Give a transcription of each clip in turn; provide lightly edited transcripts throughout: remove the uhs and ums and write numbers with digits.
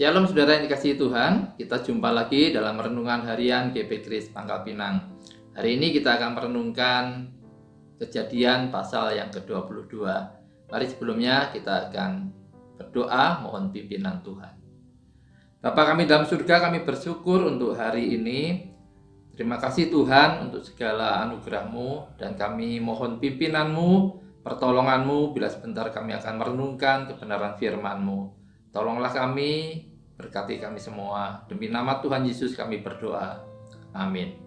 Shalom saudara yang dikasihi Tuhan, kita jumpa lagi dalam renungan harian GP Kris Pangkal Pinang. Hari ini kita akan merenungkan Kejadian pasal yang ke-22. Mari sebelumnya kita akan berdoa mohon pimpinan Tuhan. Bapa kami dalam surga, kami bersyukur untuk hari ini. Terima kasih Tuhan untuk segala anugerah-Mu, dan kami mohon pimpinan-Mu, pertolongan-Mu bila sebentar kami akan merenungkan kebenaran firman-Mu. Tolonglah kami, berkati kami semua. Demi nama Tuhan Yesus kami berdoa. Amin.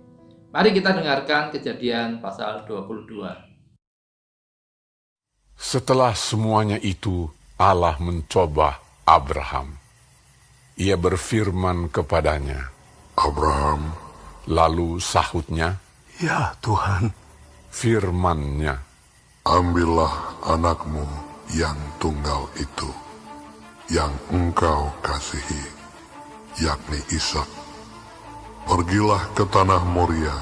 Mari kita dengarkan Kejadian pasal 22. Setelah semuanya itu, Allah mencoba Abraham. Ia berfirman kepadanya, Abraham, lalu sahutnya, ya Tuhan, firman-Nya, ambillah anakmu yang tunggal itu, yang engkau kasihi, yakni Ishak. Pergilah ke tanah Moria,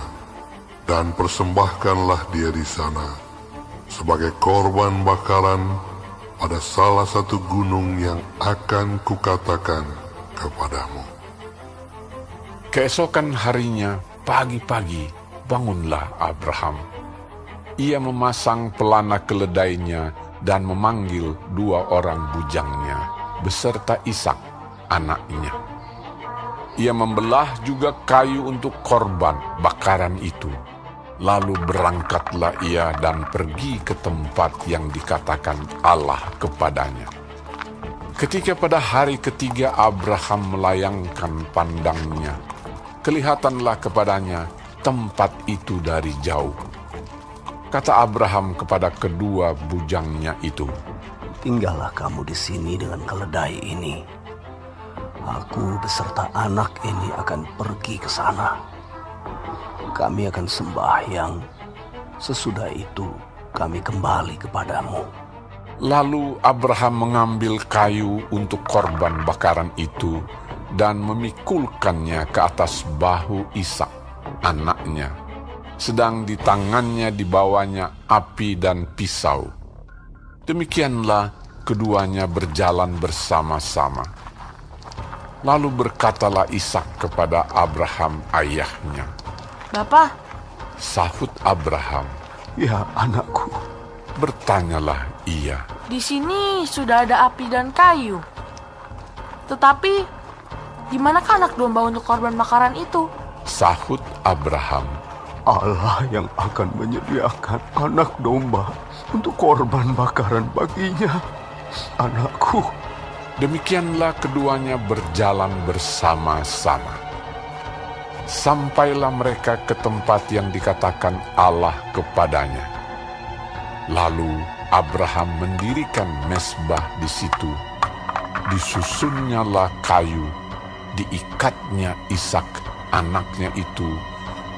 dan persembahkanlah dia di sana, sebagai korban bakaran pada salah satu gunung yang akan kukatakan kepadamu. Keesokan harinya, pagi-pagi, bangunlah Abraham. Ia memasang pelana keledainya dan memanggil 2 orang bujangnya, beserta Ishak, anaknya. Ia membelah juga kayu untuk korban bakaran itu. Lalu berangkatlah ia dan pergi ke tempat yang dikatakan Allah kepadanya. Ketika pada hari ketiga Abraham melayangkan pandangnya, kelihatanlah kepadanya tempat itu dari jauh. Kata Abraham kepada kedua bujangnya itu, tinggallah kamu di sini dengan keledai ini. Aku beserta anak ini akan pergi ke sana. Kami akan sembahyang. Sesudah itu kami kembali kepadamu. Lalu Abraham mengambil kayu untuk korban bakaran itu dan memikulkannya ke atas bahu Ishak, anaknya. Sedang di tangannya dibawanya api dan pisau. Demikianlah keduanya berjalan bersama-sama. Lalu berkatalah Ishak kepada Abraham ayahnya. Bapa, Sahut Abraham. Ya anakku, Bertanyalah ia. di sini sudah ada api dan kayu. Tetapi, di manakah anak domba untuk korban bakaran itu? Sahut Abraham. Allah yang akan menyediakan anak domba untuk korban bakaran baginya, anakku. Demikianlah keduanya berjalan bersama-sama. Sampailah mereka ke tempat yang dikatakan Allah kepadanya. Lalu Abraham mendirikan mezbah di situ. Disusunnyalah kayu, diikatnya Ishak anaknya itu,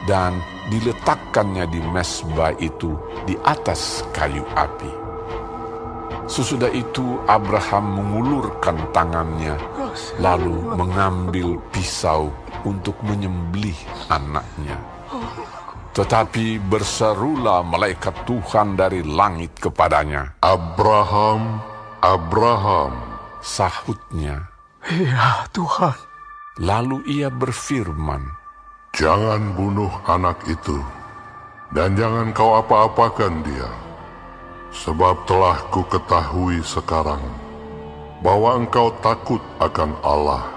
dan diletakkannya di mezbah itu di atas kayu api. Sesudah itu Abraham mengulurkan tangannya, lalu mengambil pisau untuk menyembelih anaknya. Tetapi berserulah malaikat Tuhan dari langit kepadanya. Abraham, Abraham. Sahutnya. Ya Tuhan. Lalu ia berfirman, Jangan bunuh anak itu, dan jangan kau apa-apakan dia. Sebab telah ku ketahui sekarang bahwa engkau takut akan Allah,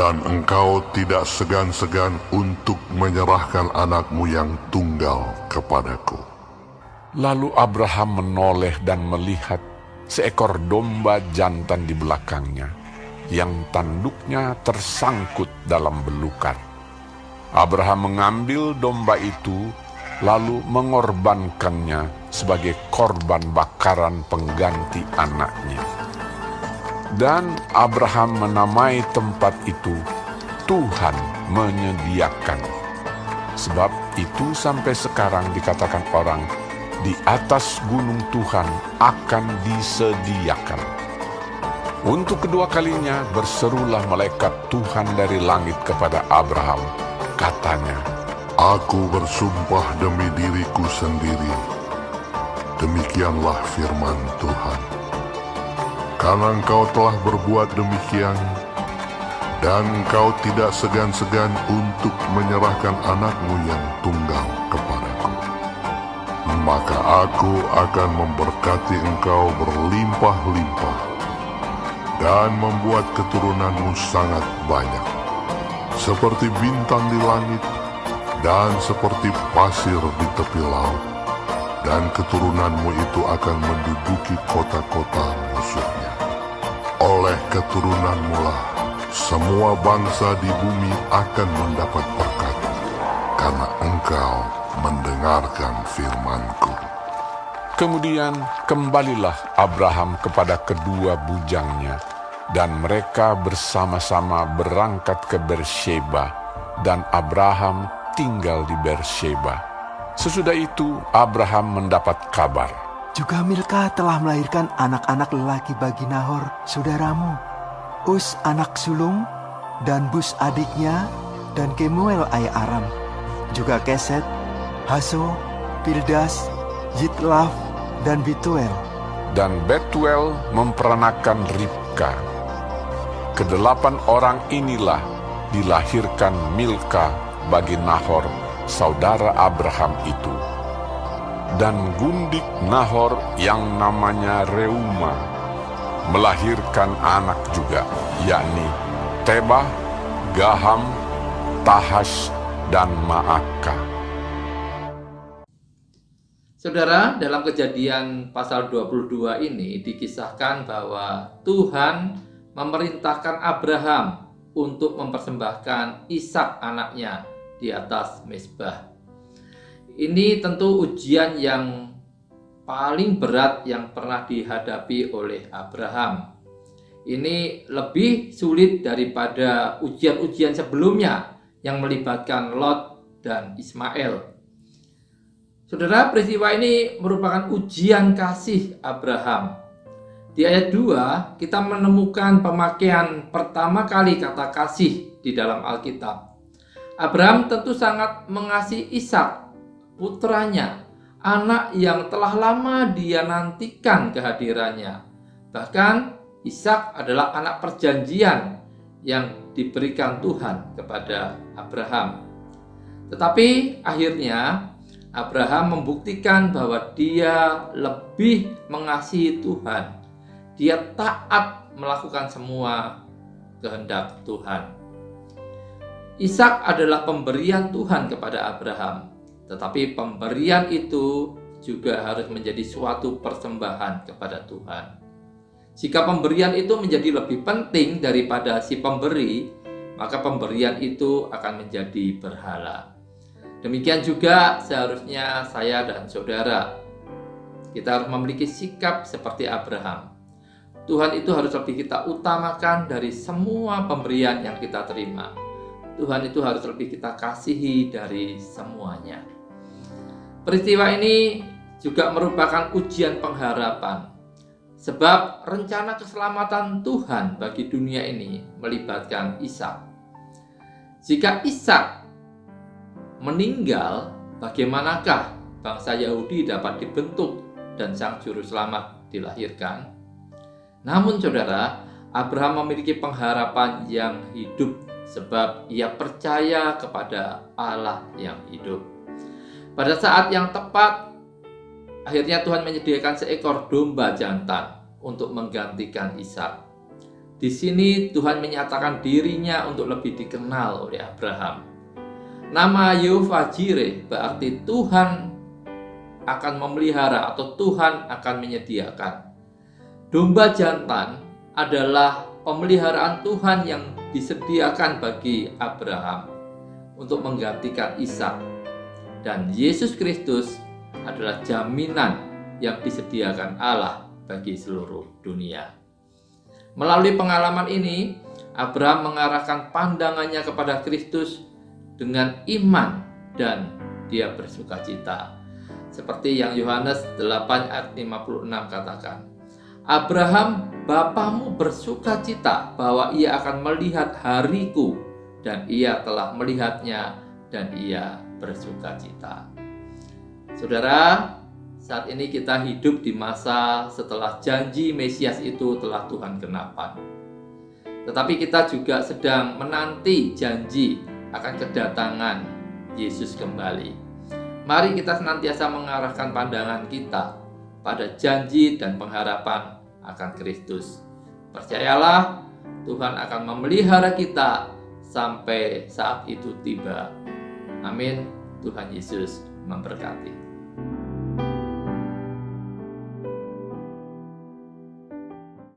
dan engkau tidak segan-segan untuk menyerahkan anakmu yang tunggal kepadaku. Lalu Abraham menoleh dan melihat seekor domba jantan di belakangnya, yang tanduknya tersangkut dalam belukar. Abraham mengambil domba itu, lalu mengorbankannya sebagai korban bakaran pengganti anaknya. Dan Abraham menamai tempat itu Tuhan menyediakan. Sebab itu sampai sekarang dikatakan orang, di atas gunung Tuhan akan disediakan. Untuk kedua kalinya berserulah malaikat Tuhan dari langit kepada Abraham. Katanya, Aku bersumpah demi diriku sendiri, demikianlah firman Tuhan. Karena engkau telah berbuat demikian, dan engkau tidak segan-segan untuk menyerahkan anakmu yang tunggal kepadaku, maka aku akan memberkati engkau berlimpah-limpah dan membuat keturunanmu sangat banyak, seperti bintang di langit dan seperti pasir di tepi laut, dan keturunanmu itu akan menduduki kota-kota musuhnya. Oleh keturunanmu lah semua bangsa di bumi akan mendapat berkat, karena engkau mendengarkan firman-Ku. Kemudian kembalilah Abraham kepada kedua bujangnya, dan mereka bersama-sama berangkat ke Beersheba, dan Abraham tinggal di Beersheba. Sesudah itu Abraham mendapat kabar, Juga Milka telah melahirkan anak-anak lelaki bagi Nahor, saudaramu. Us anak sulung, dan Bus adiknya, dan Kemuel ayah Aram. Juga Keset, Haso, Pildas, Yitlaf, dan Bituel. dan Betuel memperanakan Ribka. Kedelapan orang inilah dilahirkan Milka bagi Nahor, saudara Abraham itu. Dan gundik Nahor yang namanya Reuma melahirkan anak juga, yakni Tebah, Gaham, Tahash, dan Maaka. Saudara, dalam Kejadian pasal 22 ini dikisahkan bahwa Tuhan memerintahkan Abraham untuk mempersembahkan Ishak anaknya di atas mezbah. Ini tentu ujian yang paling berat yang pernah dihadapi oleh Abraham. Ini lebih sulit daripada ujian-ujian sebelumnya yang melibatkan Lot dan Ismail. Saudara, peristiwa ini merupakan ujian kasih Abraham. Di ayat 2, kita menemukan pemakaian pertama kali kata kasih di dalam Alkitab. Abraham tentu sangat mengasihi Ishak, putranya, anak yang telah lama dia nantikan kehadirannya. Bahkan Ishak adalah anak perjanjian yang diberikan Tuhan kepada Abraham. Tetapi akhirnya Abraham membuktikan bahwa dia lebih mengasihi Tuhan. Dia taat melakukan semua kehendak Tuhan. Ishak adalah pemberian Tuhan kepada Abraham, tetapi pemberian itu juga harus menjadi suatu persembahan kepada Tuhan. Jika pemberian itu menjadi lebih penting daripada si pemberi, maka pemberian itu akan menjadi berhala. Demikian juga seharusnya saya dan saudara. Kita harus memiliki sikap seperti Abraham. Tuhan itu harus lebih kita utamakan dari semua pemberian yang kita terima. Tuhan itu harus lebih kita kasihi dari semuanya. Peristiwa ini juga merupakan ujian pengharapan. Sebab rencana keselamatan Tuhan bagi dunia ini melibatkan Ishak. Jika Ishak meninggal, bagaimanakah bangsa Yahudi dapat dibentuk dan sang juru selamat dilahirkan? Namun saudara, Abraham memiliki pengharapan yang hidup sebab ia percaya kepada Allah yang hidup. Pada saat yang tepat, akhirnya Tuhan menyediakan seekor domba jantan untuk menggantikan Ishak. Di sini Tuhan menyatakan dirinya untuk lebih dikenal oleh Abraham. Nama Yehovah Jireh berarti Tuhan akan memelihara atau Tuhan akan menyediakan. Domba jantan adalah pemeliharaan Tuhan yang disediakan bagi Abraham untuk menggantikan Ishak. Dan Yesus Kristus adalah jaminan yang disediakan Allah bagi seluruh dunia. Melalui pengalaman ini, Abraham mengarahkan pandangannya kepada Kristus dengan iman dan dia bersukacita. Seperti yang Yohanes 8 ayat 56 katakan, Abraham bapamu bersukacita bahwa ia akan melihat hariku, dan ia telah melihatnya dan ia bersukacita. Saudara, saat ini kita hidup di masa setelah janji Mesias itu telah Tuhan genapan. tetapi kita juga sedang menanti janji akan kedatangan Yesus kembali. Mari kita senantiasa mengarahkan pandangan kita pada janji dan pengharapan akan Kristus. Percayalah, Tuhan akan memelihara kita sampai saat itu tiba. Amin. Tuhan Yesus memberkati.